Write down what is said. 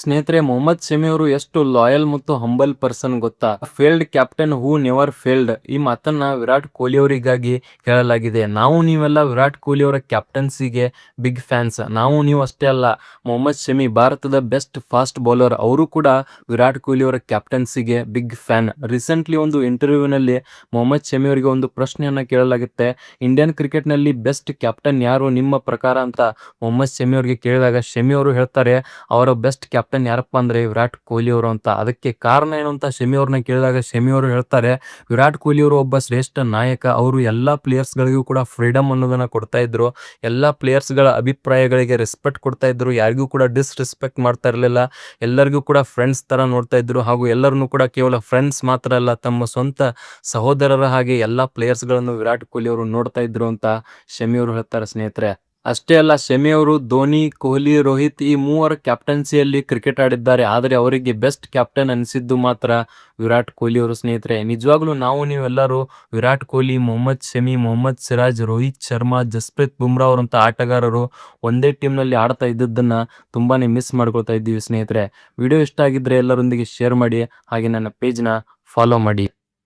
ಸ್ನೇಹಿತರೆ, ಮೊಹಮ್ಮದ್ ಶಮಿ ಅವರು ಎಷ್ಟು ಲಾಯಲ್ ಮತ್ತು ಹಂಬಲ್ ಪರ್ಸನ್ ಗೊತ್ತಾ? ಫೇಲ್ಡ್ ಕ್ಯಾಪ್ಟನ್ ಹೂ ನೆವರ್ ಫೇಲ್ಡ್. ಈ ಮಾತನ್ನ ವಿರಾಟ್ ಕೊಹ್ಲಿ ಅವರಿಗಾಗಿ ಹೇಳಲಾಗಿದೆ. ನಾವು ನೀವೆಲ್ಲ ವಿರಾಟ್ ಕೊಹ್ಲಿ ಅವರ ಕ್ಯಾಪ್ಟನ್ಸಿಗೆ ಬಿಗ್ ಫ್ಯಾನ್ಸ್. ನೀವು ಅಷ್ಟೇ ಅಲ್ಲ, ಮೊಹಮ್ಮದ್ ಶಮಿ ಭಾರತದ ಬೆಸ್ಟ್ ಫಾಸ್ಟ್ ಬೌಲರ್. ಅವರು ಕೂಡ ವಿರಾಟ್ ಕೊಹ್ಲಿ ಅವರ ಕ್ಯಾಪ್ಟನ್ಸಿಗೆ ಬಿಗ್ ಫ್ಯಾನ್. ರೀಸೆಂಟ್ಲಿ ಒಂದು ಇಂಟರ್ವ್ಯೂನಲ್ಲಿ ಮೊಹಮ್ಮದ್ ಶಮಿ ಅವರಿಗೆ ಒಂದು ಪ್ರಶ್ನೆಯನ್ನ ಕೇಳಲಾಗುತ್ತೆ. ಇಂಡಿಯನ್ ಕ್ರಿಕೆಟ್ ನಲ್ಲಿ ಬೆಸ್ಟ್ ಕ್ಯಾಪ್ಟನ್ ಯಾರು ನಿಮ್ಮ ಪ್ರಕಾರ ಅಂತ ಮೊಹಮ್ಮದ್ ಶಮಿ ಅವರಿಗೆ ಕೇಳಿದಾಗ ಶಮಿ ಅವರು ಹೇಳ್ತಾರೆ, ಅವರ ಬೆಸ್ಟ್ ಕ್ಯಾಪ್ಟನ್ ಯಾರಪ್ಪ ಅಂದ್ರೆ ವಿರಾಟ್ ಕೊಹ್ಲಿ ಅವರು ಅಂತ. ಅದಕ್ಕೆ ಕಾರಣ ಏನು ಅಂತ ಶಮಿ ಅವ್ರನ್ನ ಕೇಳಿದಾಗ ಶಮಿ ಅವರು ಹೇಳ್ತಾರೆ, ವಿರಾಟ್ ಕೊಹ್ಲಿ ಅವರು ಒಬ್ಬ ಶ್ರೇಷ್ಠ ನಾಯಕ. ಅವರು ಎಲ್ಲಾ ಪ್ಲೇಯರ್ಸ್ ಗಳಿಗೂ ಕೂಡ ಫ್ರೀಡಮ್ ಅನ್ನೋದನ್ನ ಕೊಡ್ತಾ ಇದ್ರು. ಎಲ್ಲಾ ಪ್ಲೇಯರ್ಸ್ ಗಳ ಅಭಿಪ್ರಾಯಗಳಿಗೆ ರೆಸ್ಪೆಕ್ಟ್ ಕೊಡ್ತಾ ಇದ್ರು. ಯಾರಿಗೂ ಕೂಡ ಡಿಸ್ರೆಸ್ಪೆಕ್ಟ್ ಮಾಡ್ತಾ ಇರಲಿಲ್ಲ. ಎಲ್ಲರಿಗೂ ಕೂಡ ಫ್ರೆಂಡ್ಸ್ ತರ ನೋಡ್ತಾ ಇದ್ರು. ಹಾಗೂ ಎಲ್ಲರನ್ನು ಕೂಡ ಕೇವಲ ಫ್ರೆಂಡ್ಸ್ ಮಾತ್ರ ಅಲ್ಲ, ತಮ್ಮ ಸ್ವಂತ ಸಹೋದರರ ಹಾಗೆ ಎಲ್ಲಾ ಪ್ಲೇಯರ್ಸ್ ಗಳನ್ನು ವಿರಾಟ್ ಕೊಹ್ಲಿ ಅವರು ನೋಡ್ತಾ ಇದ್ರು ಅಂತ ಶಮಿ ಅವರು ಹೇಳ್ತಾರೆ ಸ್ನೇಹಿತರೆ. ಅಷ್ಟೇ ಅಲ್ಲ, ಶಮಿ ಅವರು ಧೋನಿ, ಕೊಹ್ಲಿ, ರೋಹಿತ್ ಈ ಮೂವರ ಕ್ಯಾಪ್ಟನ್ಸಿಯಲ್ಲಿ ಕ್ರಿಕೆಟ್ ಆಡಿದ್ದಾರೆ. ಆದರೆ ಅವರಿಗೆ ಬೆಸ್ಟ್ ಕ್ಯಾಪ್ಟನ್ ಅನಿಸಿದ್ದು ಮಾತ್ರ ವಿರಾಟ್ ಕೊಹ್ಲಿ ಅವರು ಸ್ನೇಹಿತರೆ. ನಿಜವಾಗ್ಲೂ ನೀವೆಲ್ಲರೂ ವಿರಾಟ್ ಕೊಹ್ಲಿ, ಮೊಹಮ್ಮದ್ ಶಮಿ, ಮೊಹಮ್ಮದ್ ಸಿರಾಜ್, ರೋಹಿತ್ ಶರ್ಮಾ, ಜಸ್ಪ್ರೀತ್ ಬುಮ್ರಾ ಅವರಂತ ಆಟಗಾರರು ಒಂದೇ ಟೀಮ್ನಲ್ಲಿ ಆಡ್ತಾ ಇದ್ದದ್ದನ್ನ ತುಂಬಾನೇ ಮಿಸ್ ಮಾಡ್ಕೊಳ್ತಾ ಇದ್ದೀವಿ ಸ್ನೇಹಿತರೆ. ವಿಡಿಯೋ ಇಷ್ಟ ಆಗಿದ್ರೆ ಎಲ್ಲರೊಂದಿಗೆ ಶೇರ್ ಮಾಡಿ, ಹಾಗೆ ನನ್ನ ಪೇಜ್ನ ಫಾಲೋ ಮಾಡಿ.